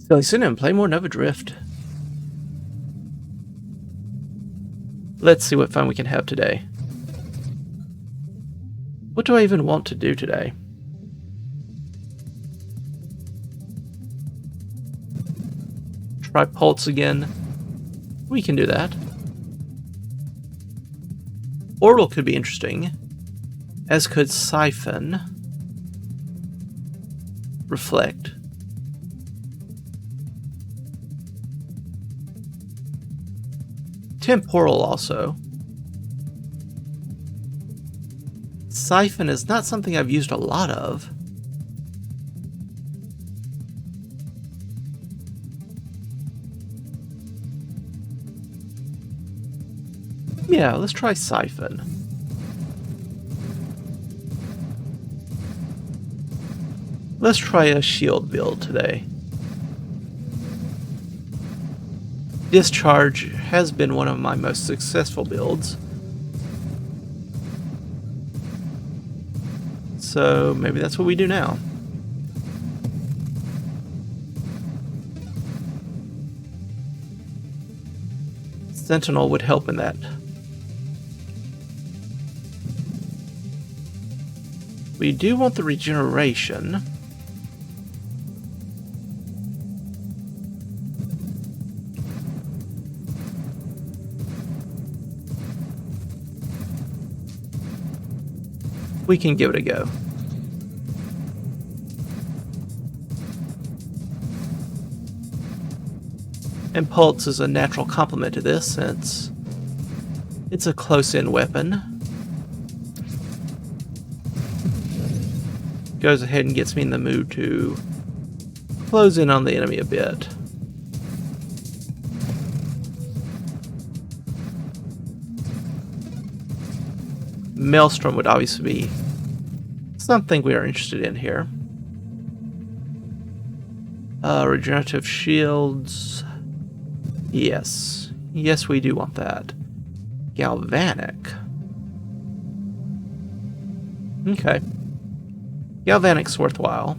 SillyPseudonym, play more Nova Drift. Let's see what fun we can have today. What do I even want to do today? Try Pulse again. We can do that. Orbital could be interesting, as could Siphon. Reflect. Temporal also. Siphon is not something I've used a lot of. Yeah, let's try Siphon. Let's try a shield build today. Discharge has been one of my most successful builds. So maybe that's what we do now. Sentinel would help in that. We do want the regeneration. We can give it a go. And Pulse is a natural complement to this since it's a close-in weapon. Goes ahead and gets me in the mood to close in on the enemy a bit. Maelstrom would obviously be something we are interested in here. Regenerative shields. Yes. Yes, we do want that. Galvanic. Okay. Galvanic's worthwhile.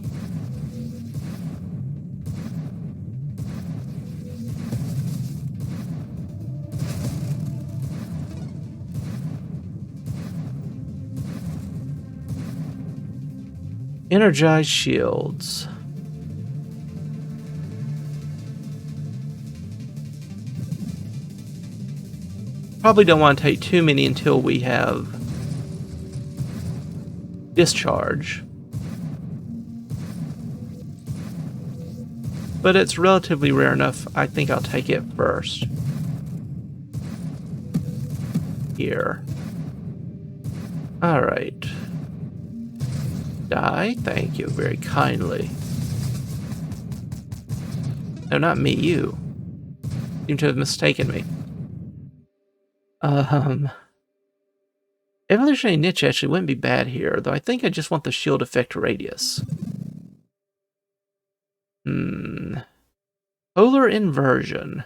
Energized shields. Probably don't want to take too many until we have Discharge. But it's relatively rare enough, I think I'll take it first. Here. Alright. Die? Thank you very kindly. No, not me, you. Seem to have mistaken me. Evolutionary Niche actually wouldn't be bad here, though I think I just want the shield effect radius. Polar Inversion.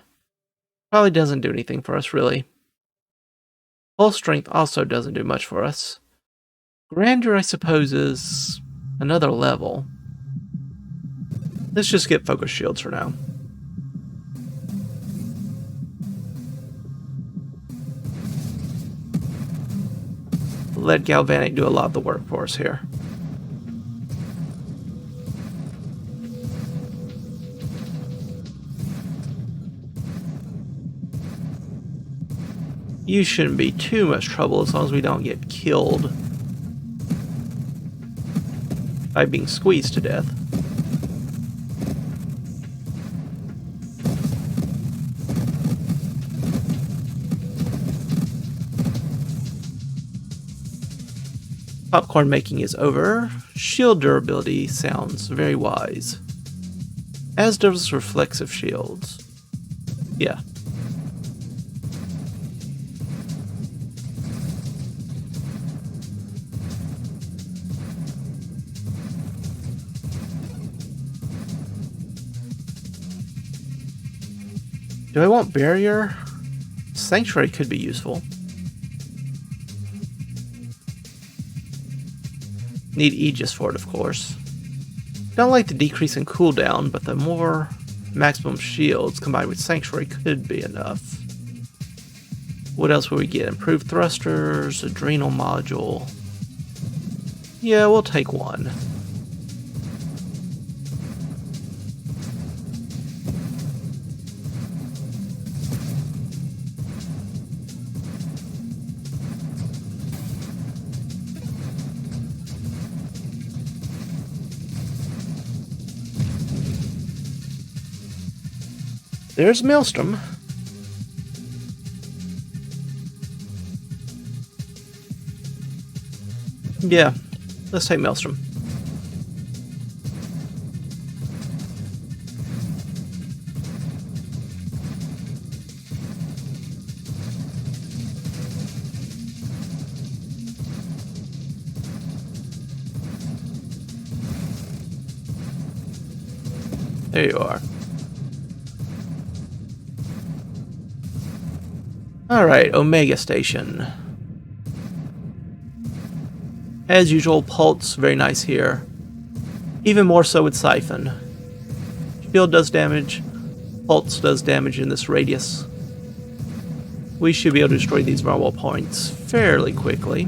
Probably doesn't do anything for us, really. Pulse Strength also doesn't do much for us. Grandeur, I suppose, is another level. Let's just get Focus Shields for now. Let Galvanic do a lot of the work for us here. You shouldn't be too much trouble as long as we don't get killed by being squeezed to death. Popcorn making is over. Shield durability sounds very wise. As does reflexive shields. Yeah. Do I want barrier? Sanctuary could be useful. Need Aegis for it, of course. Don't like the decrease in cooldown, but the more maximum shields combined with Sanctuary could be enough. What else will we get? Improved thrusters, adrenal module. Yeah, we'll take one. There's Maelstrom. Yeah, let's take Maelstrom. There you are. Alright, Omega Station. As usual, Pulse, very nice here. Even more so with Siphon. Shield does damage, Pulse does damage in this radius. We should be able to destroy these vulnerable points fairly quickly.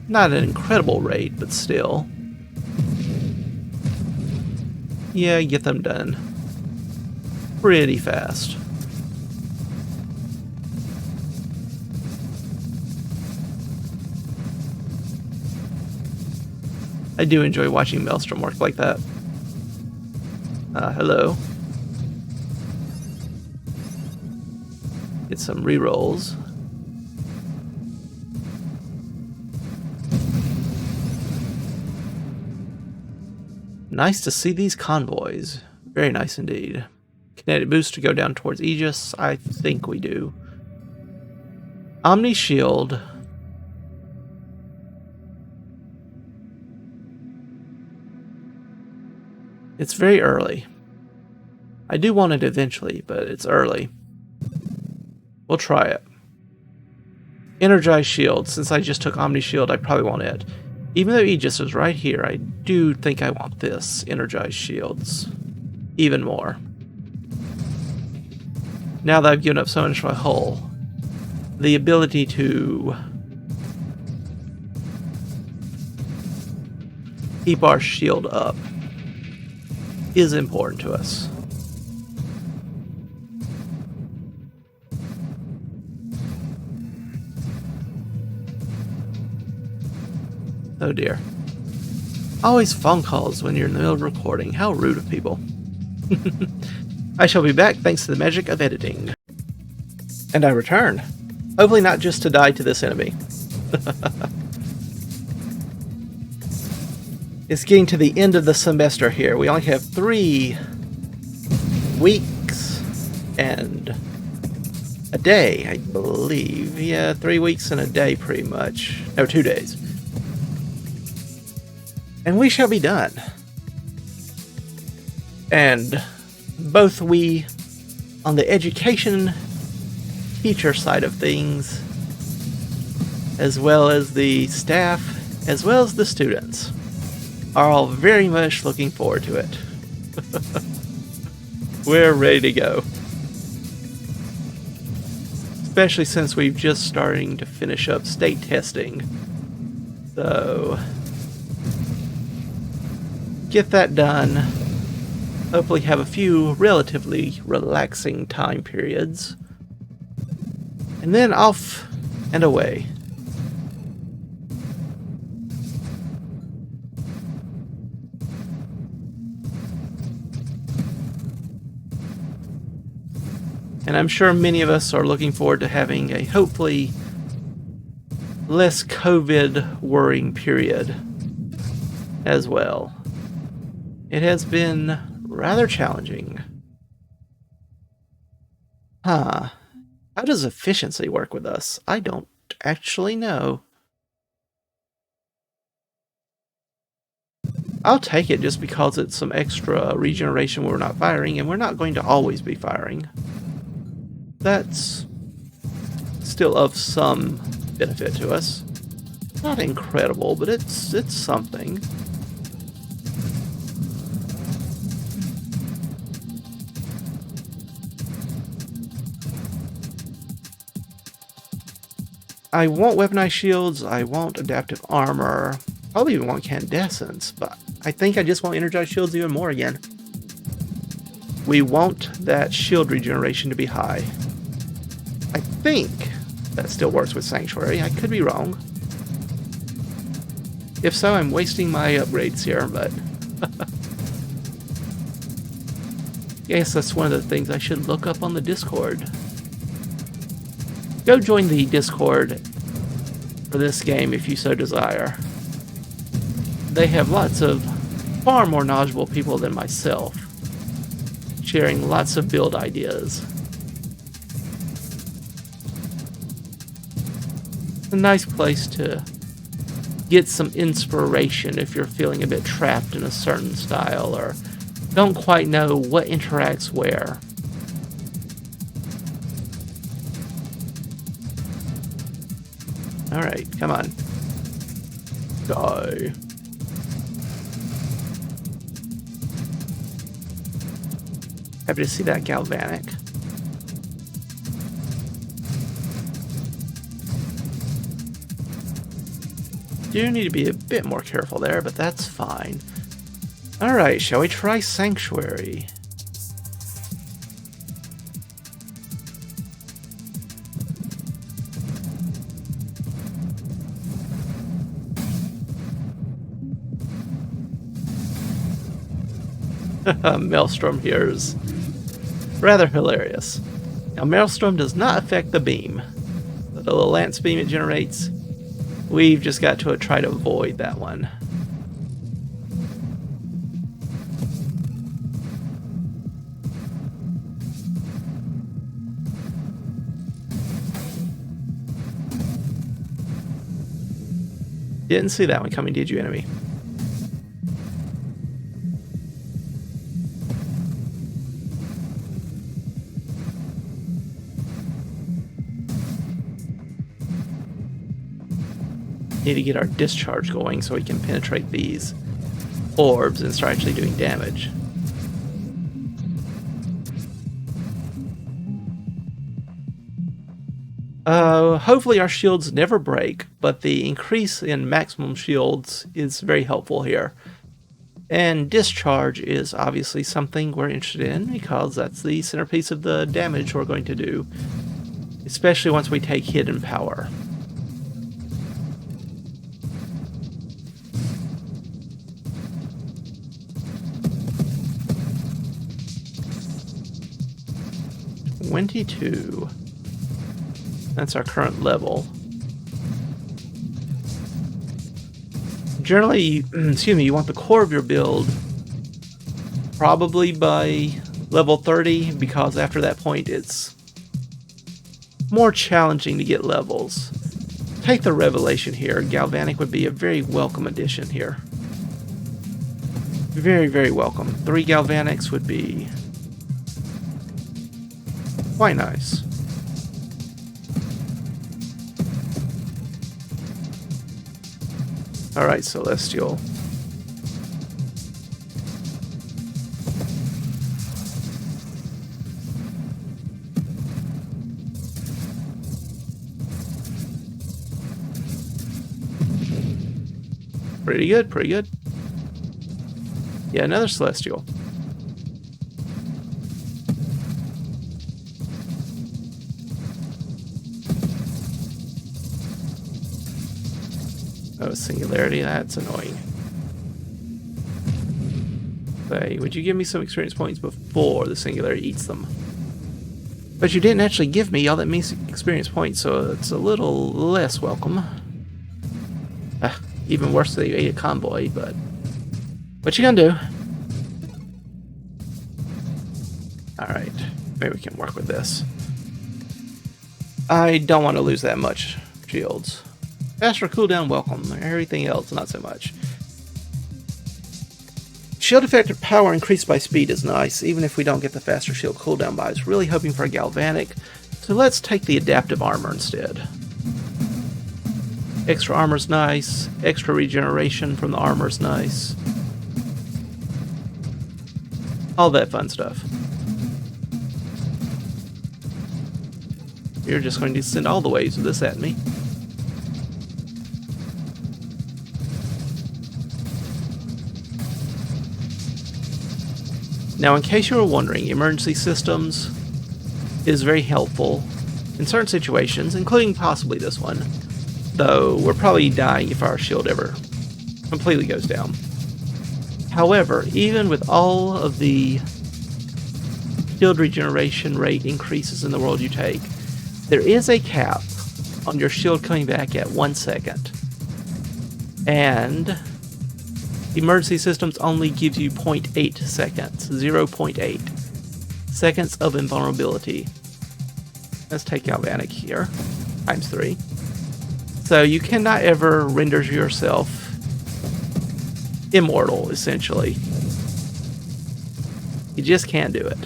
Not an incredible rate, but still. Yeah, get them done pretty fast. I do enjoy watching Maelstrom work like that. Hello. Get some rerolls. Nice to see these convoys. Very nice indeed. Kinetic boost to go down towards Aegis. I think we do. Omni-Shield. It's very early. I do want it eventually, but it's early. We'll try it. Energized Shield. Since I just took Omni-Shield, I probably want it. Even though Aegis is right here, I do think I want this. Energized Shields. Even more. Now that I've given up so much for my hull, the ability to keep our shield up is important to us. Oh dear. Always phone calls when you're in the middle of recording. How rude of people. I shall be back thanks to the magic of editing. And I return. Hopefully not just to die to this enemy. It's getting to the end of the semester here. We only have 3 weeks and a day, I believe. Yeah, 3 weeks and a day pretty much. No, 2 days. And we shall be done. And both we, on the education teacher side of things, as well as the staff, as well as the students, are all very much looking forward to it. We're ready to go. Especially since we've just starting to finish up state testing. So get that done. Hopefully have a few relatively relaxing time periods. And then off and away. And I'm sure many of us are looking forward to having a hopefully less COVID worrying period as well. It has been rather challenging. How does efficiency work with us? I don't actually know. I'll take it just because it's some extra regeneration where we're not firing, and we're not going to always be firing. That's still of some benefit to us. Not incredible, but it's something. I want weaponized shields, I want adaptive armor, probably even want incandescence, but I think I just want energized shields even more again. We want that shield regeneration to be high. I think that still works with Sanctuary, I could be wrong. If so, I'm wasting my upgrades here, but... Yes, that's one of the things I should look up on the Discord. Go join the Discord for this game if you so desire. They have lots of far more knowledgeable people than myself, sharing lots of build ideas. It's a nice place to get some inspiration if you're feeling a bit trapped in a certain style or don't quite know what interacts where. Alright, come on. Die. Happy to see that galvanic. Do need to be a bit more careful there, but that's fine. Alright, shall we try Sanctuary? Maelstrom here is rather hilarious. Now, Maelstrom does not affect the beam. The little lance beam it generates, we've just got to try to avoid that one. Didn't see that one coming, did you, enemy? Need to get our discharge going so we can penetrate these orbs and start actually doing damage. Hopefully our shields never break, but the increase in maximum shields is very helpful here. And discharge is obviously something we're interested in because that's the centerpiece of the damage we're going to do, especially once we take hidden power. $22. That's our current level. Generally, excuse me, you want the core of your build probably by level 30, because after that point it's more challenging to get levels. Take the Revelation here. Galvanic would be a very welcome addition here. Very, very welcome. 3 Galvanics would be quite nice. Alright, Celestial. Pretty good, pretty good. Yeah, another Celestial. Oh, Singularity, that's annoying. Say, would you give me some experience points before the Singularity eats them? But you didn't actually give me all that means experience points, so it's a little less welcome. Even worse than you ate a convoy, but what you gonna do? Alright, maybe we can work with this. I don't want to lose that much shields. Faster cooldown, welcome. Everything else, not so much. Shield effective power increased by speed is nice, even if we don't get the faster shield cooldown. But I was really hoping for a Galvanic, so let's take the adaptive armor instead. Extra armor's nice, extra regeneration from the armor's nice. All that fun stuff. You're just going to send all the waves of this at me. Now, in case you were wondering, emergency systems is very helpful in certain situations, including possibly this one, though we're probably dying if our shield ever completely goes down. However, even with all of the shield regeneration rate increases in the world you take, there is a cap on your shield coming back at 1 second. And emergency systems only gives you 0.8 seconds, 0.8 seconds of invulnerability. Let's take Galvanic here, times 3. So you cannot ever render yourself immortal, essentially. You just can't do it.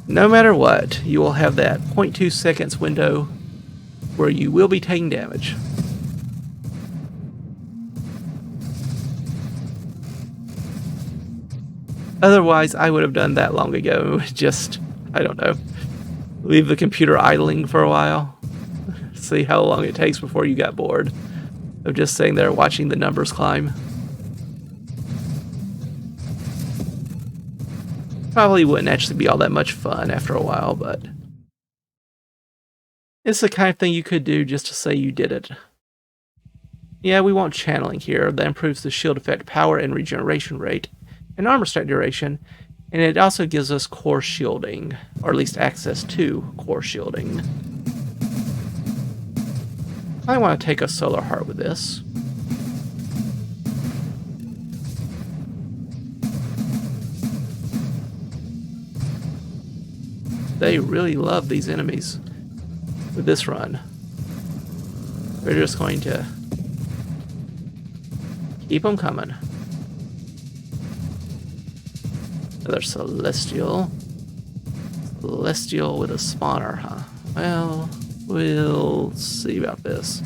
No matter what, you will have that 0.2 seconds window where you will be taking damage. Otherwise, I would have done that long ago. Just, I don't know, leave the computer idling for a while. See how long it takes before you got bored of just sitting there watching the numbers climb. Probably wouldn't actually be all that much fun after a while, but it's the kind of thing you could do just to say you did it. Yeah, we want channeling here. That improves the shield effect power and regeneration rate and armor stat duration, and it also gives us core shielding, or at least access to core shielding. I want to take a Solar Heart with this. They really love these enemies with this run. We're just going to keep them coming. Another Celestial. Celestial with a spawner, huh? Well, we'll see about this.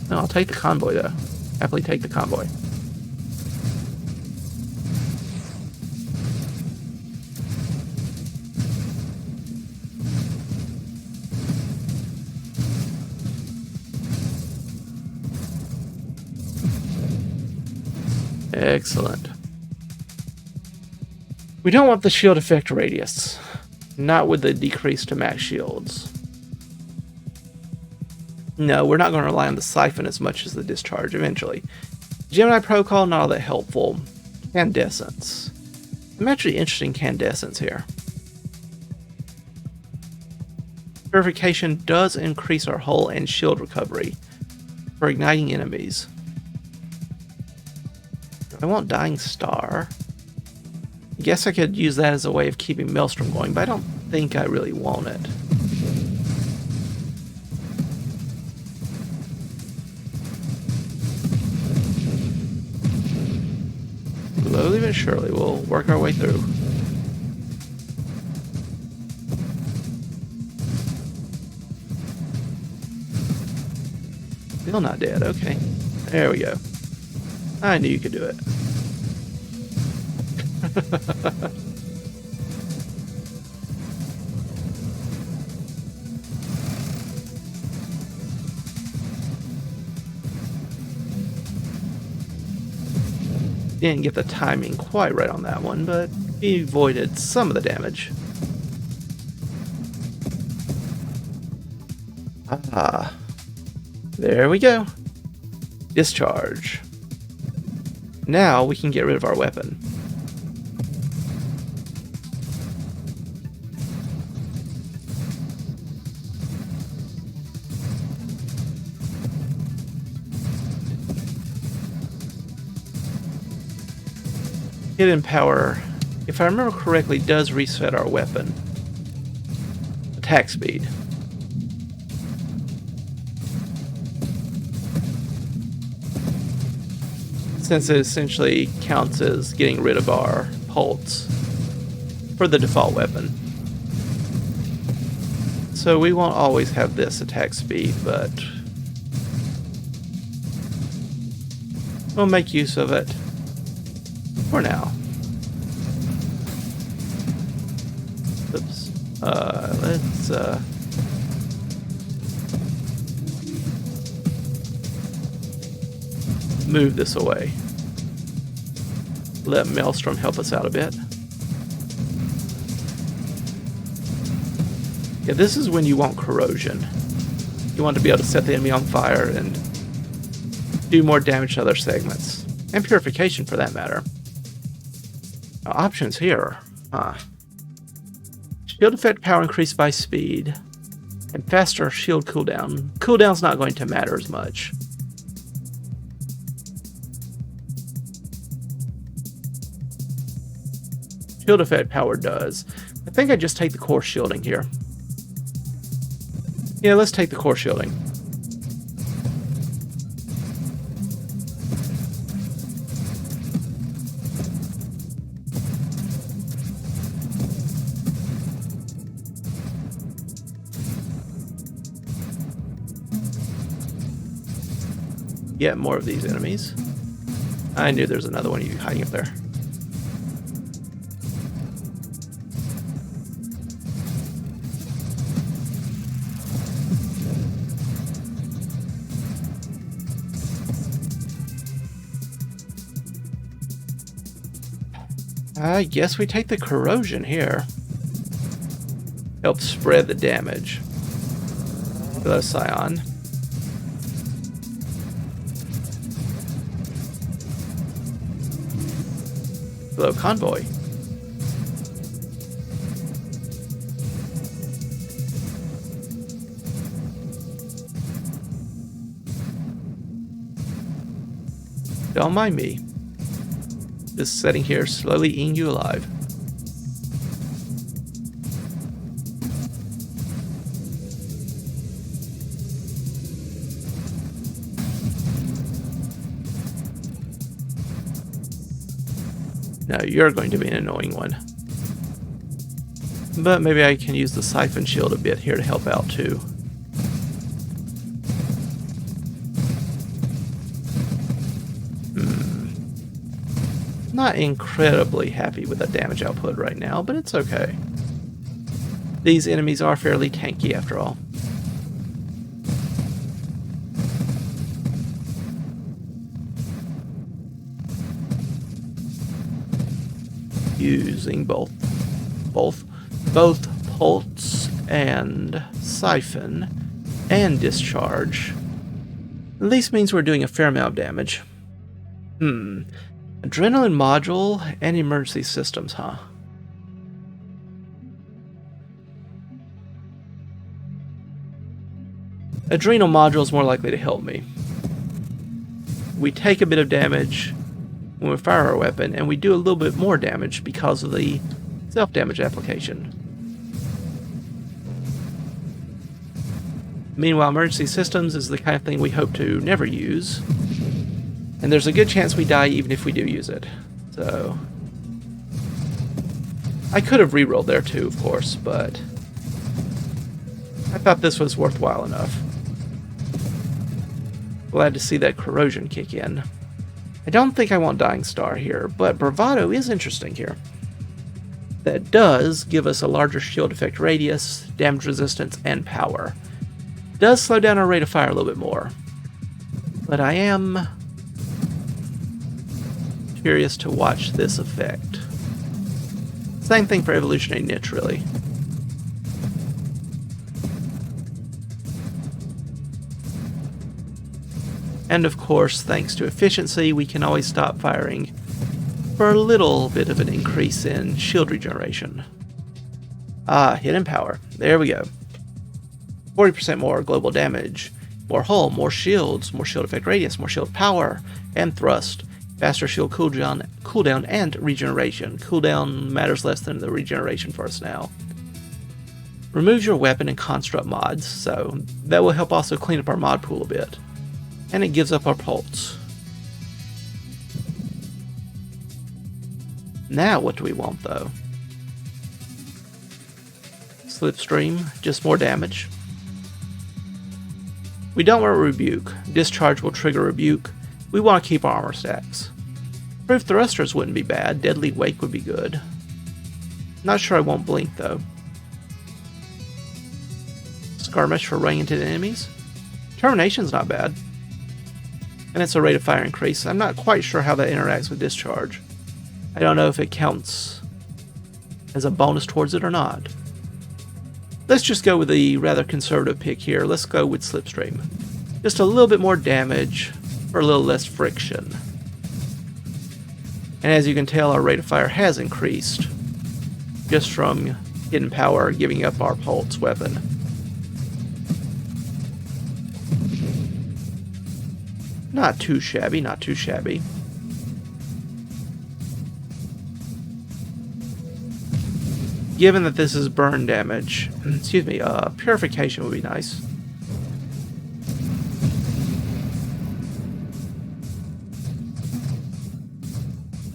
No, I'll take the convoy, though. Happily take the convoy. Excellent. We don't want the shield effect radius. Not with the decrease to max shields. No, we're not going to rely on the siphon as much as the discharge eventually. Gemini Protocol, not all that helpful. Candescence. I'm actually interested in candescence here. Purification does increase our hull and shield recovery for igniting enemies. I want Dying Star. I guess I could use that as a way of keeping Maelstrom going, but I don't think I really want it. Slowly but surely, we'll work our way through. Still not dead, okay. There we go. I knew you could do it. Didn't get the timing quite right on that one, but he avoided some of the damage. Ah, there we go. Discharge. Now we can get rid of our weapon. Hidden power, if I remember correctly, does reset our weapon attack speed. Since it essentially counts as getting rid of our pulse for the default weapon. So we won't always have this attack speed, but we'll make use of it for now. Oops. Let's move this away. Let Maelstrom help us out a bit. Yeah, this is when you want corrosion. You want to be able to set the enemy on fire and do more damage to other segments. And purification, for that matter. Options here. Shield effect power increased by speed. And faster shield cooldown. Cooldown's not going to matter as much. Shield effect power does. I think I just take the core shielding here. Yeah, let's take the core shielding. Get more of these enemies. I knew there's another one of you hiding up there. I guess we take the corrosion here. Help spread the damage. Hello, Scion. Hello, Convoy. Don't mind me. Just sitting here, slowly eating you alive. No, you're going to be an annoying one. But maybe I can use the Siphon Shield a bit here to help out too. Not incredibly happy with the damage output right now, but it's okay. These enemies are fairly tanky after all. Using both Pulse and Siphon and Discharge. At least means we're doing a fair amount of damage. Adrenaline module and emergency systems, huh? Adrenal module is more likely to help me. We take a bit of damage when we fire our weapon, and we do a little bit more damage because of the self-damage application. Meanwhile, emergency systems is the kind of thing we hope to never use. And there's a good chance we die even if we do use it. So I could have rerolled there too, of course, but I thought this was worthwhile enough. Glad to see that corrosion kick in. I don't think I want Dying Star here, but Bravado is interesting here. That does give us a larger shield effect radius, damage resistance, and power. Does slow down our rate of fire a little bit more. But I am curious to watch this effect. Same thing for Evolutionary Niche, really. And of course, thanks to efficiency, we can always stop firing for a little bit of an increase in shield regeneration. Hidden power. There we go. 40% more global damage, more hull, more shields, more shield effect radius, more shield power, and thrust. Faster shield cooldown and regeneration. Cooldown matters less than the regeneration for us now. Removes your weapon and construct mods, so that will help also clean up our mod pool a bit. And it gives up our pulse. Now what do we want though? Slipstream, just more damage. We don't want Rebuke. Discharge will trigger Rebuke. We want to keep our armor stacks. Proof Thrusters wouldn't be bad. Deadly Wake would be good. Not sure I won't Blink though. Skirmish for running into the enemies. Termination's not bad. And it's a rate of fire increase. I'm not quite sure how that interacts with Discharge. I don't know if it counts as a bonus towards it or not. Let's just go with the rather conservative pick here. Let's go with Slipstream. Just a little bit more damage for a little less friction. And as you can tell, our rate of fire has increased just from hidden power giving up our pulse weapon. Not too shabby, not too shabby. Given that this is burn damage, excuse me, purification would be nice.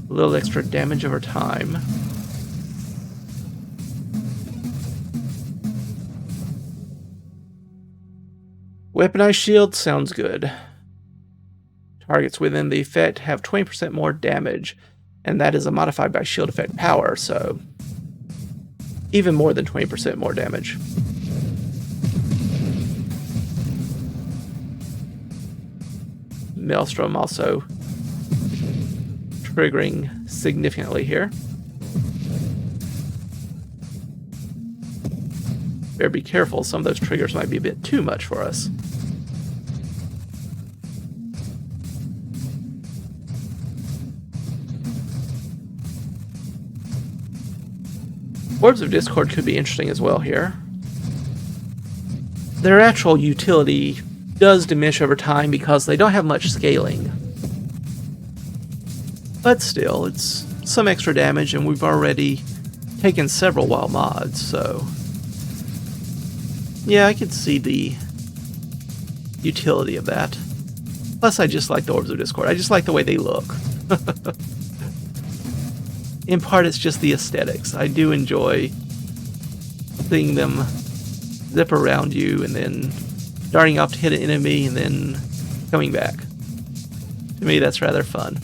A little extra damage over time. Weaponized shield sounds good. Targets within the effect have 20% more damage, and that is a modified by shield effect power, so even more than 20% more damage. Maelstrom also triggering significantly here. Better be careful, some of those triggers might be a bit too much for us. Orbs of Discord could be interesting as well here. Their actual utility does diminish over time because they don't have much scaling. But still, it's some extra damage, and we've already taken several wild mods, so yeah, I could see the utility of that. Plus, I just like the Orbs of Discord. I just like the way they look. In part, it's just the aesthetics. I do enjoy seeing them zip around you and then darting off to hit an enemy and then coming back. To me, that's rather fun.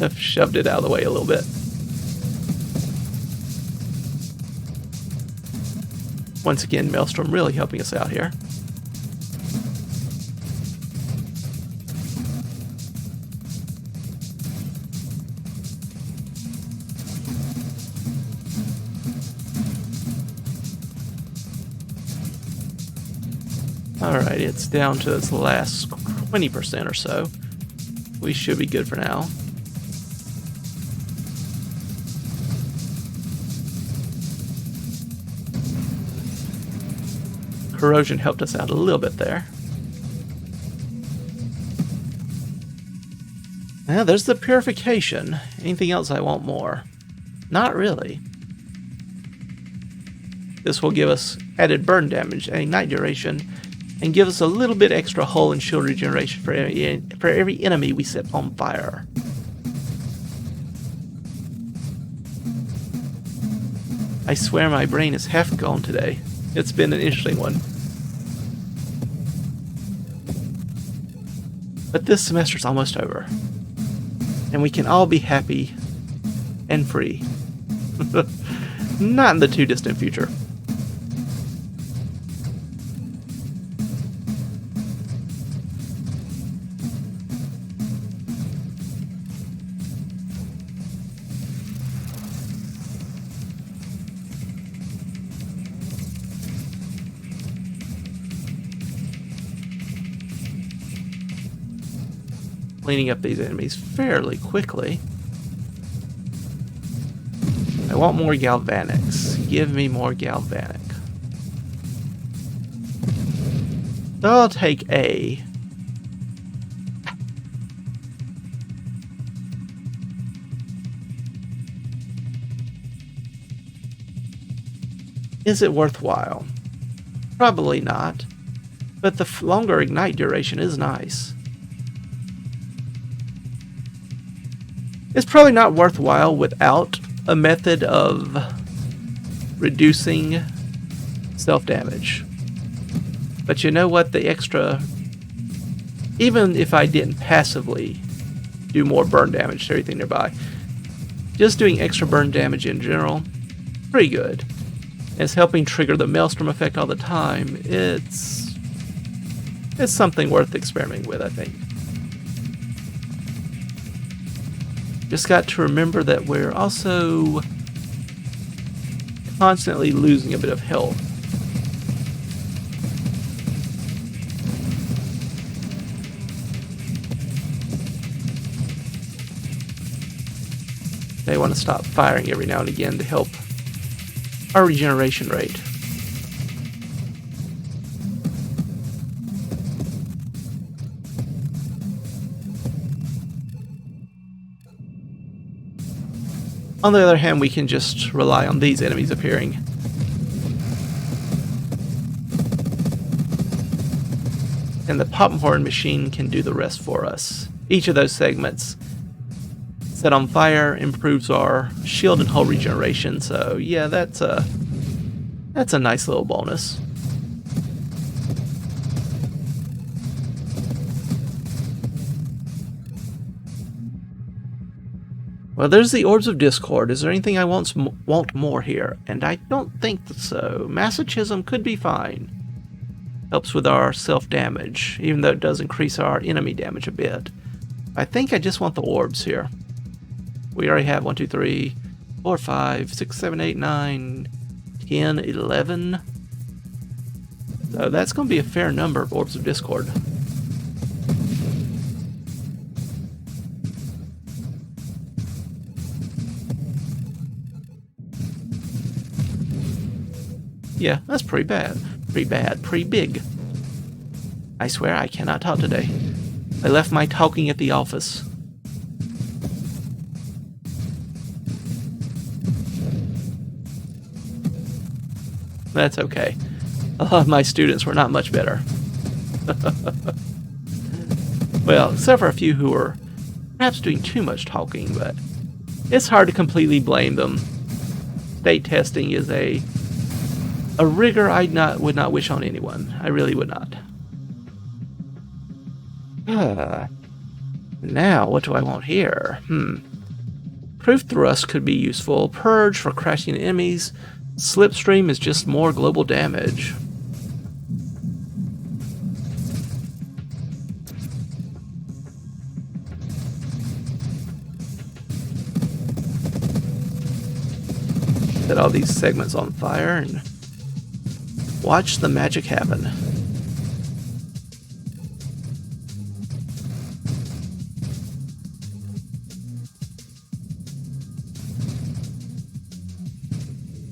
I've shoved it out of the way a little bit. Once again, Maelstrom really helping us out here. Alright, it's down to its last 20% or so. We should be good for now. Corrosion helped us out a little bit there. Now, there's the purification. Anything else I want more? Not really. This will give us added burn damage and ignite duration, and give us a little bit extra hull and shield regeneration for every enemy we set on fire. I swear my brain is half gone today. It's been an interesting one. But this semester's almost over, and we can all be happy and free. Not in the too distant future. Cleaning up these enemies fairly quickly. I want more galvanics. Give me more galvanic. So I'll take A. Is it worthwhile? Probably not. But the longer ignite duration is nice. It's probably not worthwhile without a method of reducing self-damage. But you know what? The extra... Even if I didn't passively do more burn damage to everything nearby, just doing extra burn damage in general, pretty good. And it's helping trigger the Maelstrom effect all the time. It's something worth experimenting with, I think. Just got to remember that we're also constantly losing a bit of health. They want to stop firing every now and again to help our regeneration rate. On the other hand, we can just rely on these enemies appearing. And the popcorn machine can do the rest for us. Each of those segments set on fire improves our shield and hull regeneration, so yeah, that's a nice little bonus. Well, there's the Orbs of Discord. Is there anything I want more here? And I don't think so. Masochism could be fine. Helps with our self-damage, even though it does increase our enemy damage a bit. I think I just want the orbs here. We already have 1, 2, 3, 4, 5, 6, 7, 8, 9, 10, 11. So that's going to be a fair number of Orbs of Discord. Yeah, that's pretty bad. Pretty big. I swear I cannot talk today. I left my talking at the office. That's okay. A lot of my students were not much better. Well, except for a few who were perhaps doing too much talking, but it's hard to completely blame them. State testing is a rigor I would not wish on anyone. I really would not. Now, what do I want here? Proof thrust could be useful. Purge for crashing enemies. Slipstream is just more global damage. Set all these segments on fire and watch the magic happen.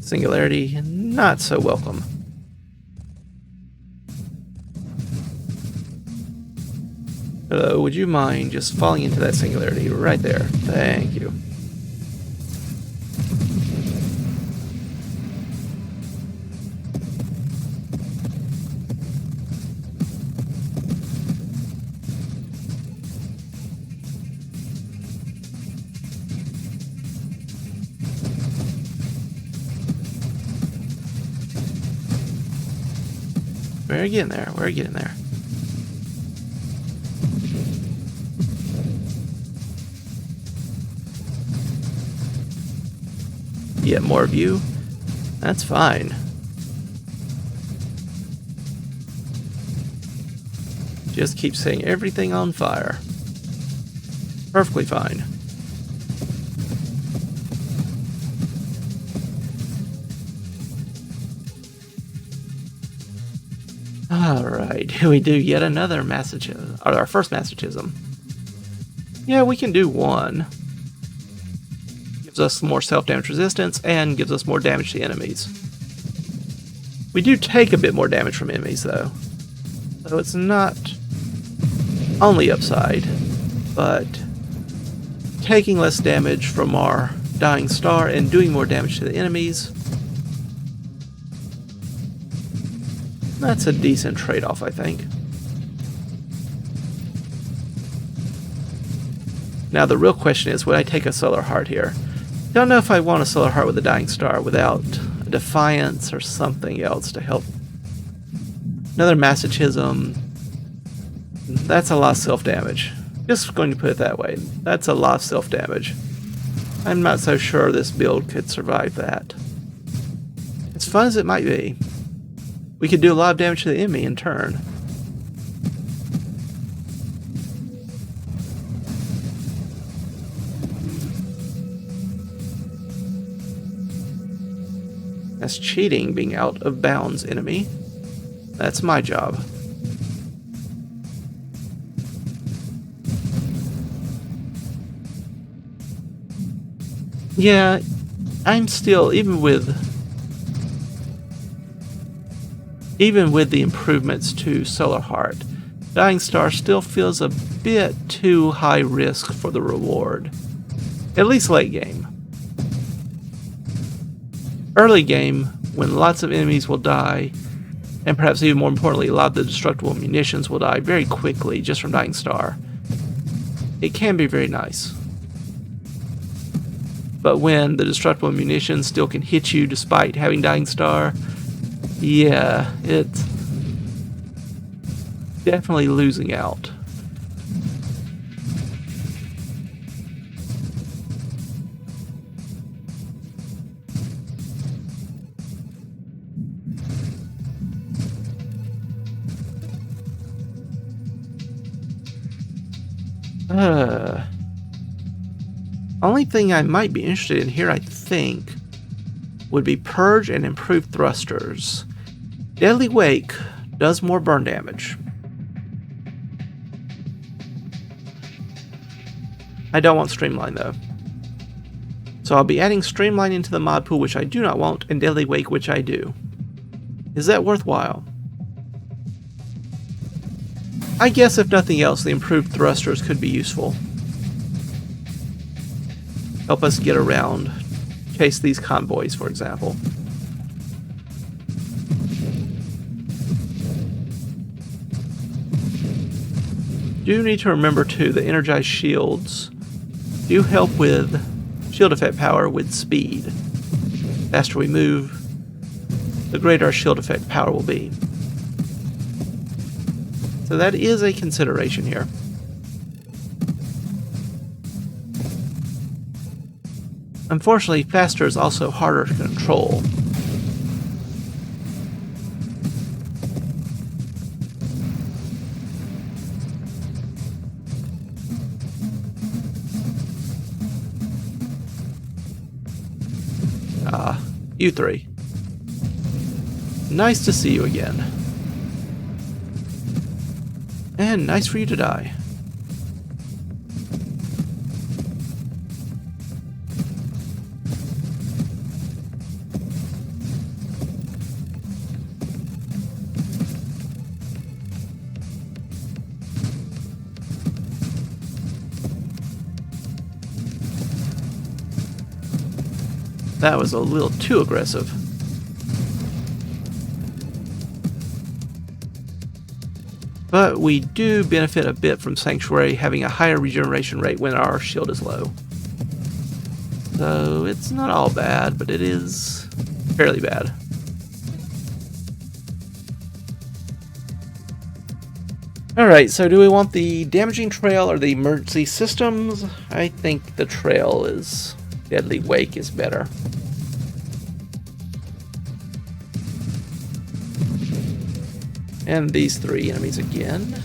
Singularity, not so welcome. Hello, would you mind just falling into that singularity right there? Thank you. We're getting there. We're getting there. Yeah, more of you. That's fine. Just keep setting everything on fire. Perfectly fine. Alright, we do yet another masochism, or our first masochism. Yeah, we can do one. Gives us more self-damage resistance and gives us more damage to enemies. We do take a bit more damage from enemies though. So it's not only upside, but taking less damage from our dying star and doing more damage to the enemies. That's a decent trade-off, I think. Now the real question is, would I take a Solar Heart here? Don't know if I want a Solar Heart with a Dying Star without a Defiance or something else to help. Another Masochism. That's a lot of self-damage. Just going to put it that way. That's a lot of self-damage. I'm not so sure this build could survive that. As fun as it might be, we could do a lot of damage to the enemy in turn. That's cheating, being out of bounds enemy. That's my job. Yeah, I'm still, even with the improvements to Solar Heart, Dying Star still feels a bit too high risk for the reward. At least late game. Early game, when lots of enemies will die, and perhaps even more importantly, a lot of the destructible munitions will die very quickly just from Dying Star, it can be very nice. But when the destructible munitions still can hit you despite having Dying Star, yeah, it's definitely losing out. Only thing I might be interested in here, I think, would be Purge and Improved Thrusters. Deadly Wake does more burn damage. I don't want Streamline though. So I'll be adding Streamline into the mod pool, which I do not want, and Deadly Wake, which I do. Is that worthwhile? I guess if nothing else, the Improved Thrusters could be useful. Help us get around, chase these convoys, for example. Do need to remember too that energized shields do help with shield effect power with speed. The faster we move, the greater our shield effect power will be. So that is a consideration here. Unfortunately, faster is also harder to control. You three. Nice to see you again. And nice for you to die. That was a little too aggressive. But we do benefit a bit from Sanctuary having a higher regeneration rate when our shield is low. So it's not all bad, but it is fairly bad. Alright, so do we want the damaging trail or the emergency systems? I think the trail is... Deadly Wake is better. And these three enemies again.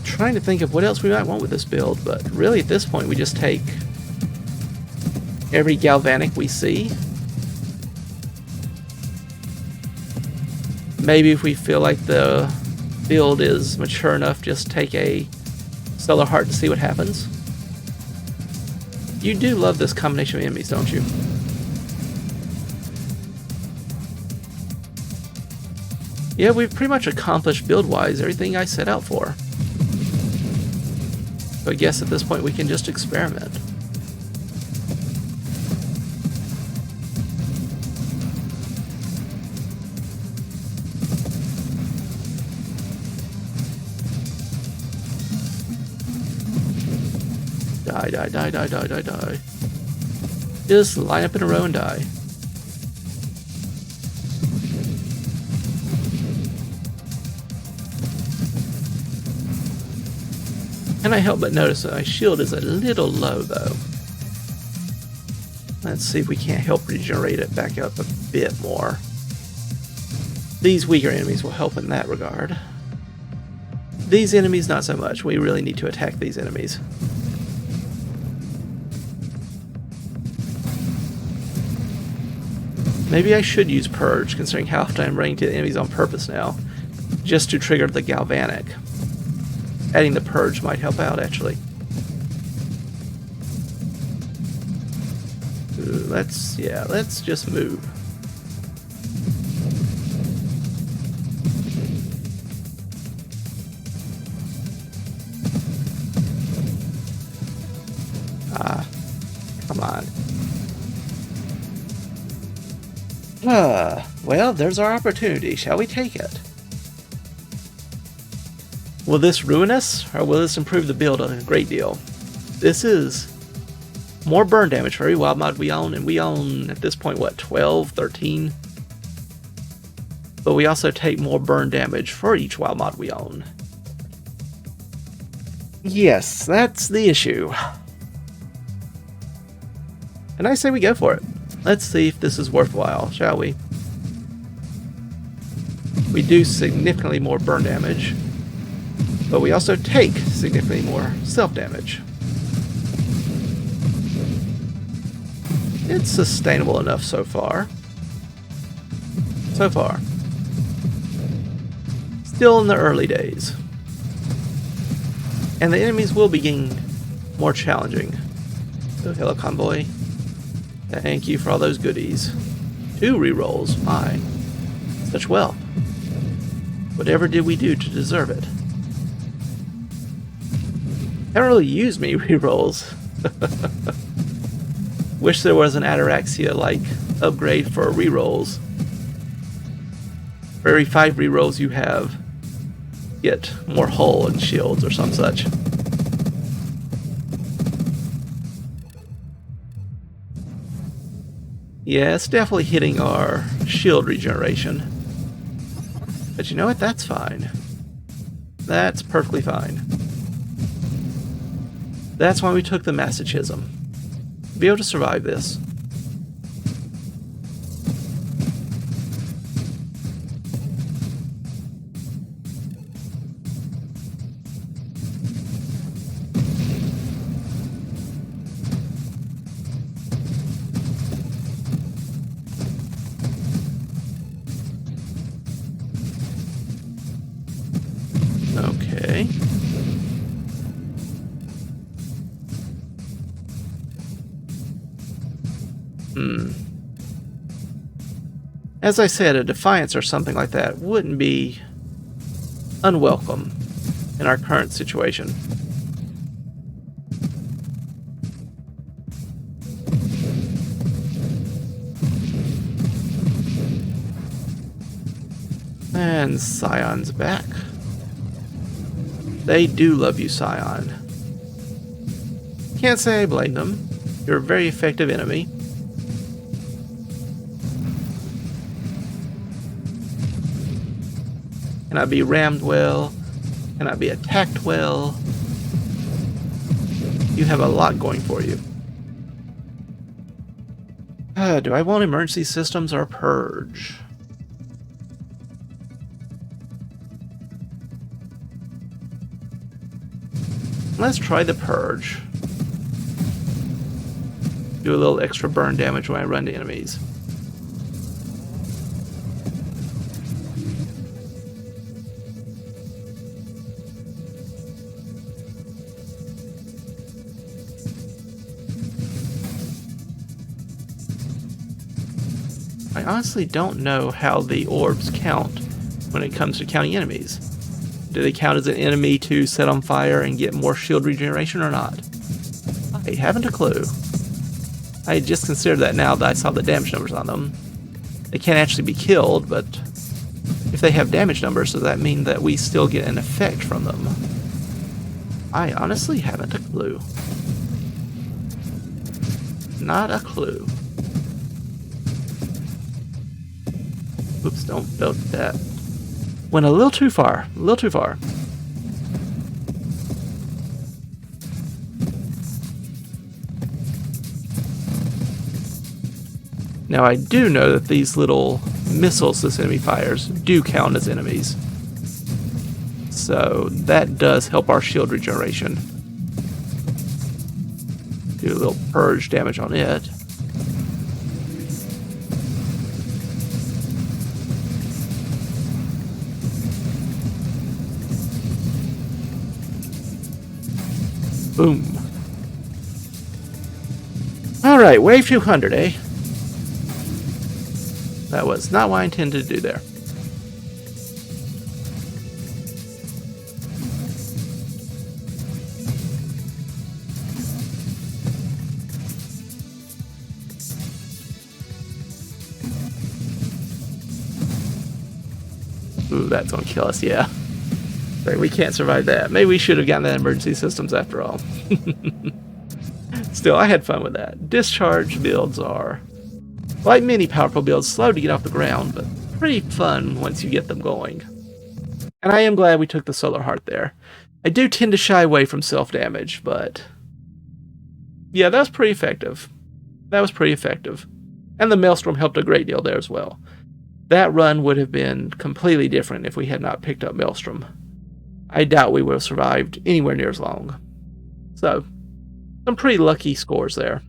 Trying to think of what else we might want with this build, but really at this point we just take every galvanic we see. Maybe if we feel like the build is mature enough, just take a Stellar Heart to see what happens. You do love this combination of enemies, don't you? Yeah, we've pretty much accomplished build-wise everything I set out for. So I guess at this point we can just experiment. Die, die, die, die, die, die, die. Just line up in a row and die. Can I help but notice that my shield is a little low, though? Let's see if we can't help regenerate it back up a bit more. These weaker enemies will help in that regard. These enemies, not so much. We really need to attack these enemies. Maybe I should use Purge, considering how often I'm running to the enemies on purpose now, just to trigger the Galvanic. Adding the Purge might help out, actually. Let's just move. Come on. Well, there's our opportunity. Shall we take it? Will this ruin us, or will this improve the build a great deal? This is more burn damage for every wild mod we own, and we own, at this point, what, 12, 13? But we also take more burn damage for each wild mod we own. Yes, that's the issue. And I say we go for it. Let's see if this is worthwhile, shall we? We do significantly more burn damage, but we also take significantly more self-damage. It's sustainable enough so far. Still in the early days. And the enemies will be getting more challenging. So, hello, convoy. Thank you for all those goodies. 2 rerolls, my. Such wealth. Whatever did we do to deserve it? Haven't really used many rerolls. Wish there was an Ataraxia-like upgrade for rerolls. For every 5 rerolls you have, get more hull and shields or some such. Yeah, it's definitely hitting our shield regeneration. But you know what? That's fine. That's perfectly fine. That's why we took the Masochism. To be able to survive this. Okay. As I said, a Defiance or something like that wouldn't be unwelcome in our current situation. And Scion's back. They do love you, Scion. Can't say I blame them. You're a very effective enemy. Can I be rammed well? Can I be attacked well? You have a lot going for you. Do I want emergency systems or purge? Let's try the purge. Do a little extra burn damage when I run to enemies. I honestly don't know how the orbs count when it comes to counting enemies. Do they count as an enemy to set on fire and get more shield regeneration or not? I haven't a clue. I just considered that now that I saw the damage numbers on them. They can't actually be killed, but if they have damage numbers, does that mean that we still get an effect from them? I honestly haven't a clue. Not a clue. Oops, don't that. Went a little too far. A little too far. Now I do know that these little missiles this enemy fires do count as enemies. So that does help our shield regeneration. Do a little purge damage on it. Boom. Alright, wave 200, eh? That was not what I intended to do there. Ooh, that's gonna kill us, yeah. Right, we can't survive that. Maybe we should have gotten that emergency systems after all. Still, I had fun with that. Discharge builds are, like many powerful builds, slow to get off the ground, but pretty fun once you get them going. And I am glad we took the Solar Heart there. I do tend to shy away from self-damage, but yeah, that was pretty effective. That was pretty effective. And the Maelstrom helped a great deal there as well. That run would have been completely different if we had not picked up Maelstrom. I doubt we would have survived anywhere near as long. So, some pretty lucky scores there.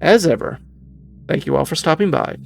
As ever, thank you all for stopping by.